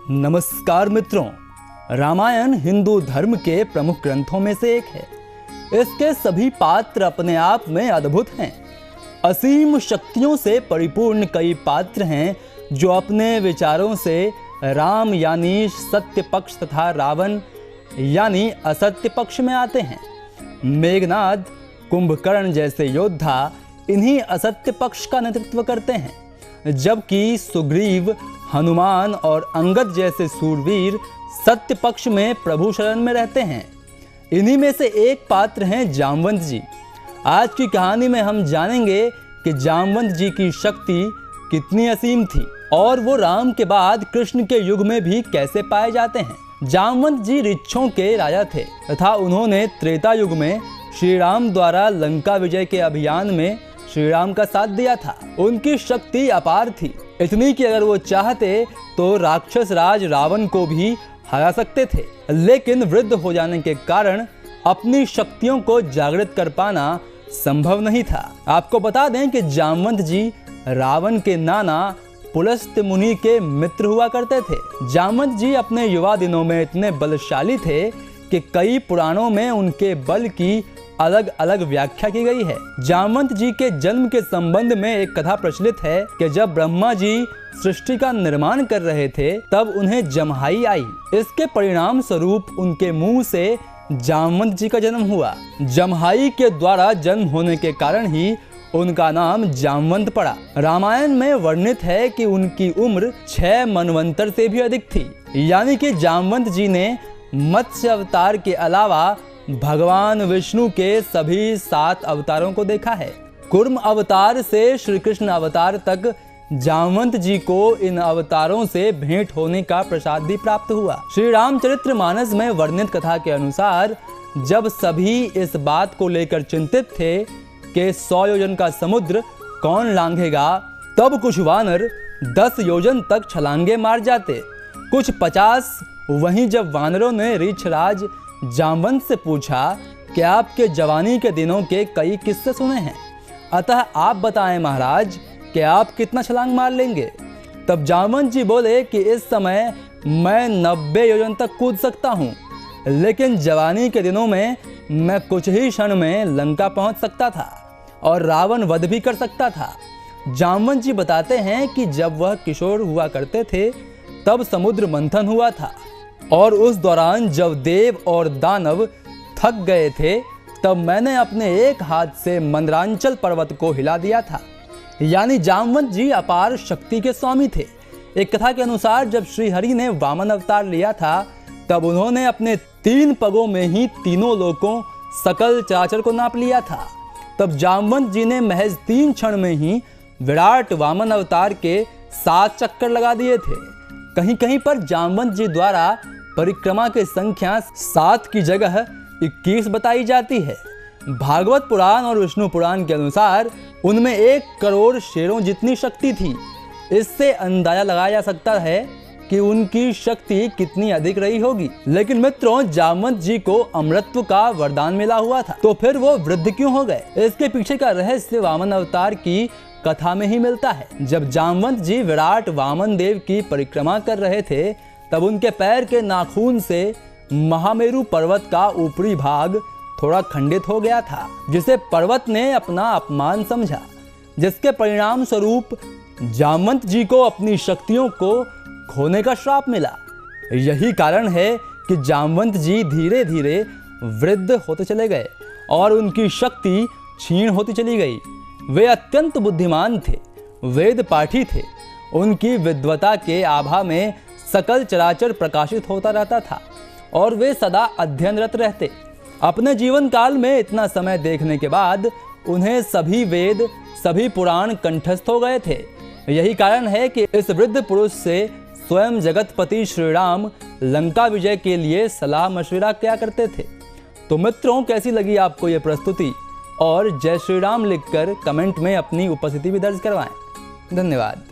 नमस्कार मित्रों, रामायण हिंदू धर्म के प्रमुख ग्रंथों में से एक है। इसके सभी पात्र अपने आप में अद्भुत हैं। असीम शक्तियों से परिपूर्ण कई पात्र हैं जो अपने विचारों से राम यानी सत्य पक्ष तथा रावण यानी असत्य पक्ष में आते हैं। मेघनाद, कुंभकर्ण जैसे योद्धा इन्हीं असत्य पक्ष का नेतृत्व करते हैं, जबकि सुग्रीव, हनुमान और अंगद जैसे सूरवीर सत्य पक्ष में प्रभु शरण में रहते हैं। इन्हीं में से एक पात्र हैं जामवंत जी। आज की कहानी में हम जानेंगे कि जामवंत जी की शक्ति कितनी असीम थी और वो राम के बाद कृष्ण के युग में भी कैसे पाए जाते हैं। जामवंत जी ऋक्षों के राजा थे तथा उन्होंने त्रेता युग में श्री राम द्वारा लंका विजय के अभियान में श्री राम का साथ दिया था। उनकी शक्ति अपार थी, इतनी कि अगर वो चाहते तो राक्षस राज रावण को भी हरा सकते थे, लेकिन वृद्ध हो जाने के कारण अपनी शक्तियों को जागृत कर पाना संभव नहीं था। आपको बता दें कि जामवंत जी रावण के नाना पुलस्त्य मुनि के मित्र हुआ करते थे। जामवंत जी अपने युवा दिनों में इतने बलशाली थे कि कई पुराणों में उनके बल की अलग अलग व्याख्या की गई है। जामवंत जी के जन्म के संबंध में एक कथा प्रचलित है कि जब ब्रह्मा जी सृष्टि का निर्माण कर रहे थे तब उन्हें जमहाई आई। इसके परिणाम स्वरूप उनके मुंह से जामवंत जी का जन्म हुआ। जमहाई के द्वारा जन्म होने के कारण ही उनका नाम जामवंत पड़ा। रामायण में वर्णित है कि उनकी उम्र 6 मनवंतर से भी अधिक थी, यानी कि जामवंत जी ने मत्स्य अवतार के अलावा भगवान विष्णु के सभी 7 अवतारों को देखा है। कूर्म अवतार से श्री कृष्ण अवतार तक जामवंत जी को इन अवतारों से भेंट होने का प्रसाद भी प्राप्त हुआ। श्री रामचरितमानस में वर्णित कथा के अनुसार जब सभी इस बात को लेकर चिंतित थे कि 100 योजन का समुद्र कौन लांघेगा, तब कुछ वानर 10 योजन तक छलांगे मार जाते, कुछ 50। वहीं जब वानरों ने रीछराज जामवंत से पूछा कि आपके जवानी के दिनों के कई किस्से सुने हैं, अतः आप बताएं महाराज कि आप कितना छलांग मार लेंगे। तब जामवंत जी बोले कि इस समय मैं 90 योजन तक कूद सकता हूँ, लेकिन जवानी के दिनों में मैं कुछ ही क्षण में लंका पहुँच सकता था और रावण वध भी कर सकता था। जामवंत जी बताते हैं कि जब वह किशोर हुआ करते थे तब समुद्र मंथन हुआ था और उस दौरान जब देव और दानव थक गए थे तब मैंने अपने एक हाथ से मंदरांचल पर्वत को हिला दिया था। यानी जामवंत जी अपार शक्ति के स्वामी थे। एक कथा के अनुसार जब श्री हरि ने वामन अवतार लिया था तब उन्होंने अपने 3 पगों में ही तीनों लोकों सकल चराचर को नाप लिया था। तब जामवंत जी ने महज 3 क्षण में ही विराट वामन अवतार के 7 चक्कर लगा दिए थे। कहीं कहीं पर जामवंत जी द्वारा परिक्रमा की संख्या 7 की जगह 21 बताई जाती है। भागवत पुराण और विष्णु पुराण के अनुसार उनमें 1 करोड़ शेरों जितनी शक्ति थी। इससे अंदाजा लगाया जा सकता है कि उनकी शक्ति कितनी अधिक रही होगी। लेकिन मित्रों, जामवंत जी को अमरत्व का वरदान मिला हुआ था, तो फिर वो वृद्ध क्यों हो गए? इसके पीछे का रहस्य वामन अवतार की कथा में ही मिलता है। जब जामवंत जी विराट वामन देव की परिक्रमा कर रहे थे तब उनके पैर के नाखून से महामेरु पर्वत का ऊपरी भाग थोड़ा खंडित हो गया था, जिसे पर्वत ने अपना अपमान समझा, जिसके परिणाम स्वरूप जामवंत जी को अपनी शक्तियों को खोने का श्राप मिला। यही कारण है कि जामवंत जी धीरे धीरे वृद्ध होते चले गए और उनकी शक्ति क्षीण होती चली गई। वे अत्यंत बुद्धिमान थे, वेद पाठी थे। उनकी विद्वता के आभा में सकल चराचर प्रकाशित होता रहता था और वे सदा अध्ययनरत रहते। अपने जीवन काल में इतना समय देखने के बाद उन्हें सभी वेद, सभी पुराण कंठस्थ हो गए थे। यही कारण है कि इस वृद्ध पुरुष से स्वयं जगतपति श्री राम लंका विजय के लिए सलाह मशविरा किया करते थे। तो मित्रों, कैसी लगी आपको ये प्रस्तुति? और जय श्री राम लिखकर कमेंट में अपनी उपस्थिति भी दर्ज करवाएं। धन्यवाद।